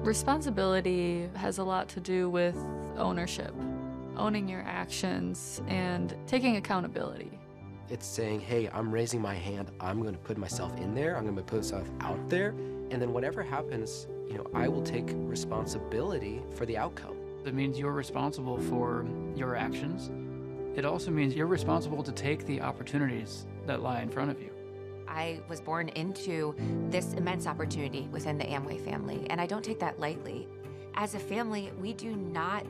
Responsibility has a lot to do with ownership, owning your actions and taking accountability. It's saying, hey, I'm raising my hand, I'm going to put myself in there, I'm going to put myself out there, and then whatever happens, I will take responsibility for the outcome. It means you're responsible for your actions. It also means you're responsible to take the opportunities that lie in front of you. I was born into this immense opportunity within the Amway family, and I don't take that lightly. As a family, we do not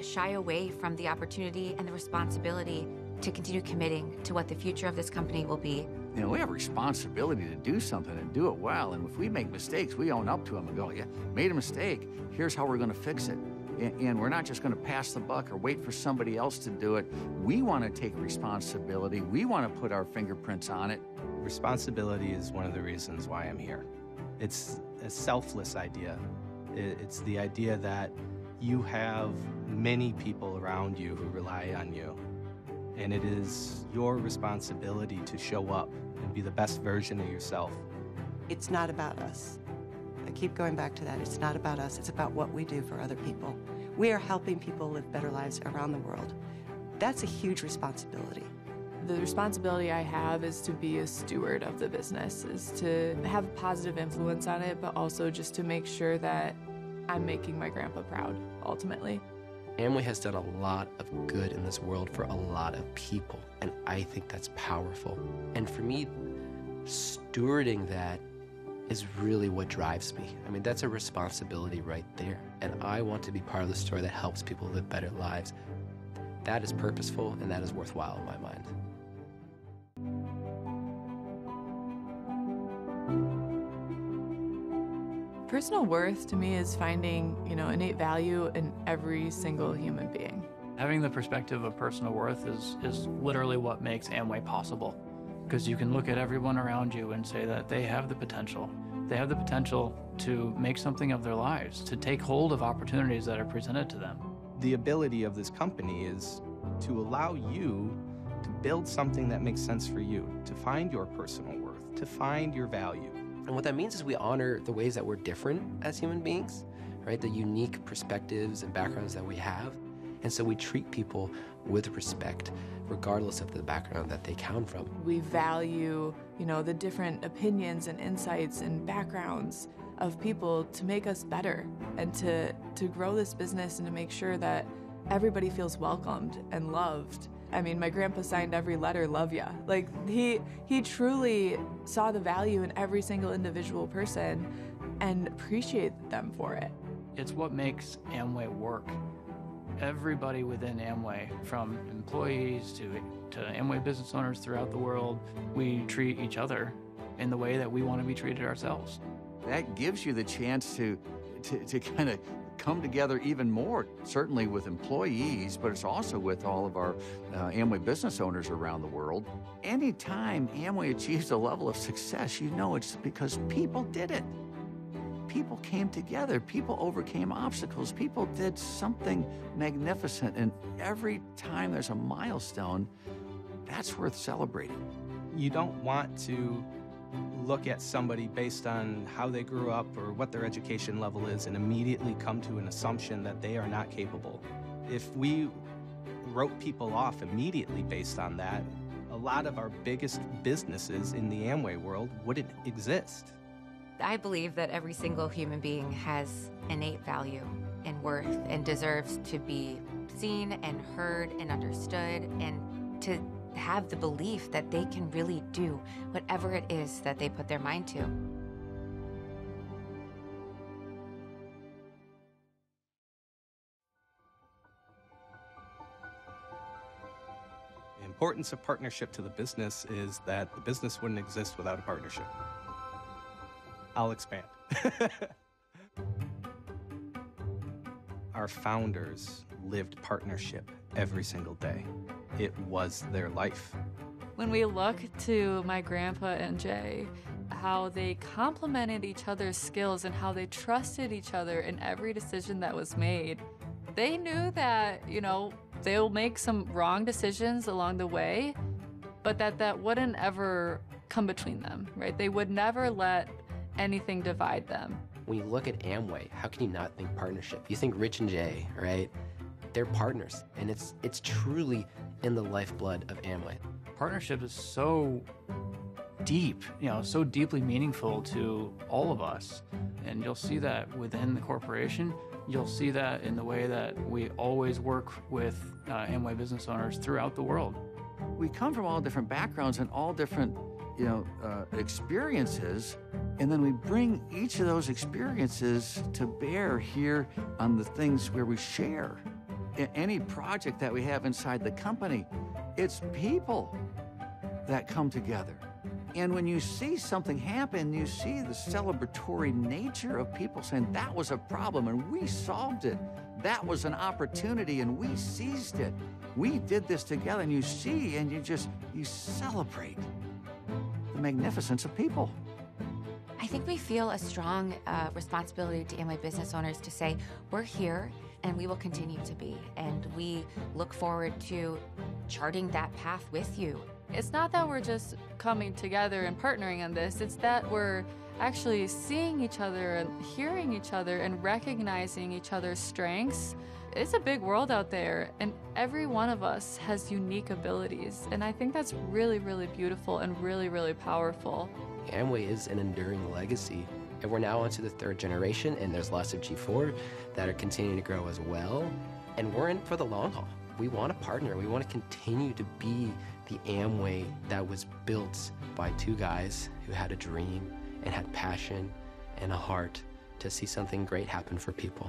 shy away from the opportunity and the responsibility to continue committing to what the future of this company will be. We have a responsibility to do something and do it well, and if we make mistakes, we own up to them and go, yeah, made a mistake, here's how we're going to fix it. And we're not just going to pass the buck or wait for somebody else to do it. We want to take responsibility. We want to put our fingerprints on it. Responsibility is one of the reasons why I'm here. It's a selfless idea. It's the idea that you have many people around you who rely on you. And it is your responsibility to show up and be the best version of yourself. It's not about us. I keep going back to that. It's not about us. It's about what we do for other people. We are helping people live better lives around the world. That's a huge responsibility. The responsibility I have is to be a steward of the business, is to have a positive influence on it, but also just to make sure that I'm making my grandpa proud, ultimately. Amway has done a lot of good in this world for a lot of people, and I think that's powerful. And for me, stewarding that is really what drives me. I mean, that's a responsibility right there, and I want to be part of the story that helps people live better lives. That is purposeful, and that is worthwhile in my mind. Personal worth to me is finding, innate value in every single human being. Having the perspective of personal worth is literally what makes Amway possible. Because you can look at everyone around you and say that they have the potential. They have the potential to make something of their lives, to take hold of opportunities that are presented to them. The ability of this company is to allow you to build something that makes sense for you, to find your personal worth, to find your value. And what that means is we honor the ways that we're different as human beings, right? The unique perspectives and backgrounds that we have. And so we treat people with respect, regardless of the background that they come from. We value, the different opinions and insights and backgrounds of people to make us better and to grow this business and to make sure that everybody feels welcomed and loved. I mean, my grandpa signed every letter, love ya. Like, he truly saw the value in every single individual person and appreciated them for it. It's what makes Amway work. Everybody within Amway, from employees to Amway business owners throughout the world, we treat each other in the way that we want to be treated ourselves. That gives you the chance to kind of come together even more, certainly with employees, but it's also with all of our Amway business owners around the world. Anytime Amway achieves a level of success, it's because people did it. People came together, people overcame obstacles, people did something magnificent, and every time there's a milestone, that's worth celebrating. You don't want to look at somebody based on how they grew up or what their education level is and immediately come to an assumption that they are not capable. If we wrote people off immediately based on that, a lot of our biggest businesses in the Amway world wouldn't exist. I believe that every single human being has innate value and worth and deserves to be seen and heard and understood, and to have the belief that they can really do whatever it is that they put their mind to. The importance of partnership to the business is that the business wouldn't exist without a partnership. I'll expand. Our founders lived partnership every single day. It was their life. When we look to my grandpa and Jay, how they complemented each other's skills and how they trusted each other in every decision that was made, they knew that, they'll make some wrong decisions along the way, but that wouldn't ever come between them, right? They would never let anything divide them. when you look at Amway, how can you not think partnership? You think Rich and Jay, right? They're partners, and it's truly in the lifeblood of Amway. Partnership is so deep, so deeply meaningful to all of us. And you'll see that within the corporation. You'll see that in the way that we always work with Amway business owners throughout the world. We come from all different backgrounds and all different, experiences, and then we bring each of those experiences to bear here on the things where we share. In any project that we have inside the company, it's people that come together. And when you see something happen, you see the celebratory nature of people saying, that was a problem and we solved it. That was an opportunity and we seized it. We did this together, and you see and you celebrate the magnificence of people. I think we feel a strong responsibility to Amway business owners to say, we're here and we will continue to be. And we look forward to charting that path with you. It's not that we're just coming together and partnering on this, it's that we're actually seeing each other and hearing each other and recognizing each other's strengths. It's a big world out there, and every one of us has unique abilities, and I think that's really, really beautiful and really, really powerful. Amway is an enduring legacy, and we're now onto the third generation, and there's lots of G4 that are continuing to grow as well, and we're in for the long haul. We want to partner. We want to continue to be the Amway that was built by two guys who had a dream and had passion and a heart to see something great happen for people.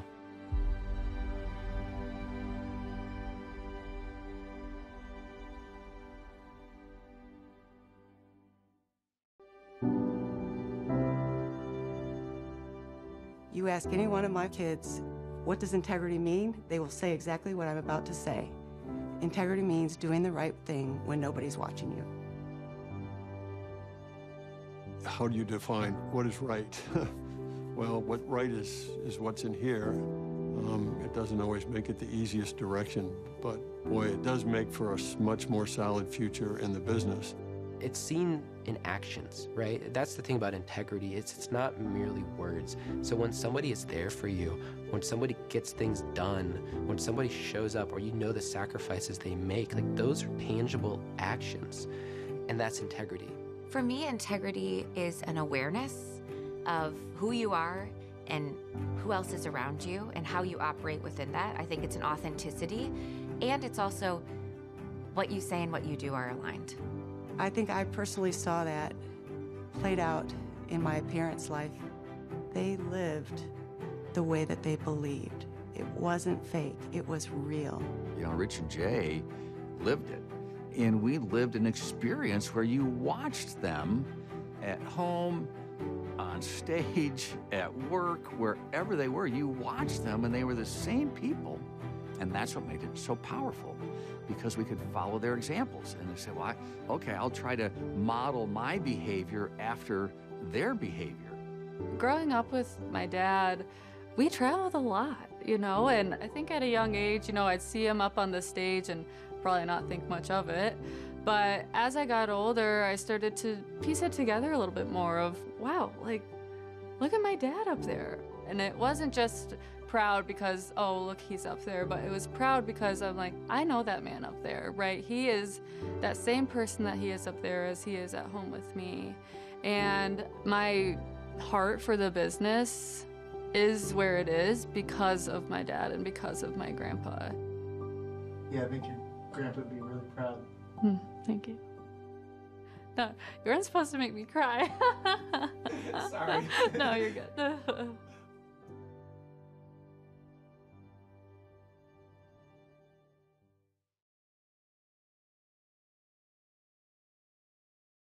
You ask any one of my kids, what does integrity mean? They will say exactly what I'm about to say. Integrity means doing the right thing when nobody's watching you. How do you define what is right? Well, what right is what's in here. It doesn't always make it the easiest direction, but boy, it does make for a much more solid future in the business. It's seen in actions, right? That's the thing about integrity. It's not merely words. So when somebody is there for you, when somebody gets things done, when somebody shows up, or you know the sacrifices they make, like those are tangible actions, and that's integrity. For me, integrity is an awareness of who you are and who else is around you and how you operate within that. I think it's an authenticity, and it's also what you say and what you do are aligned. I think I personally saw that played out in my parents' life. They lived the way that they believed. It wasn't fake, it was real. Rich and Jay lived it. And we lived an experience where you watched them at home, on stage, at work, wherever they were. You watched them and they were the same people. And that's what made it so powerful, because we could follow their examples. And they say, well, okay, I'll try to model my behavior after their behavior. Growing up with my dad, we traveled a lot, and I think at a young age, I'd see him up on the stage and probably not think much of it. But as I got older, I started to piece it together a little bit more of, wow, look at my dad up there. And it wasn't just proud because, oh, look, he's up there, but it was proud because I'm like, I know that man up there, right? He is that same person that he is up there as he is at home with me. And my heart for the business is where it is because of my dad and because of my grandpa. Yeah, I think your grandpa would be really proud. Thank you. No, you weren't supposed to make me cry. Sorry. No, you're good.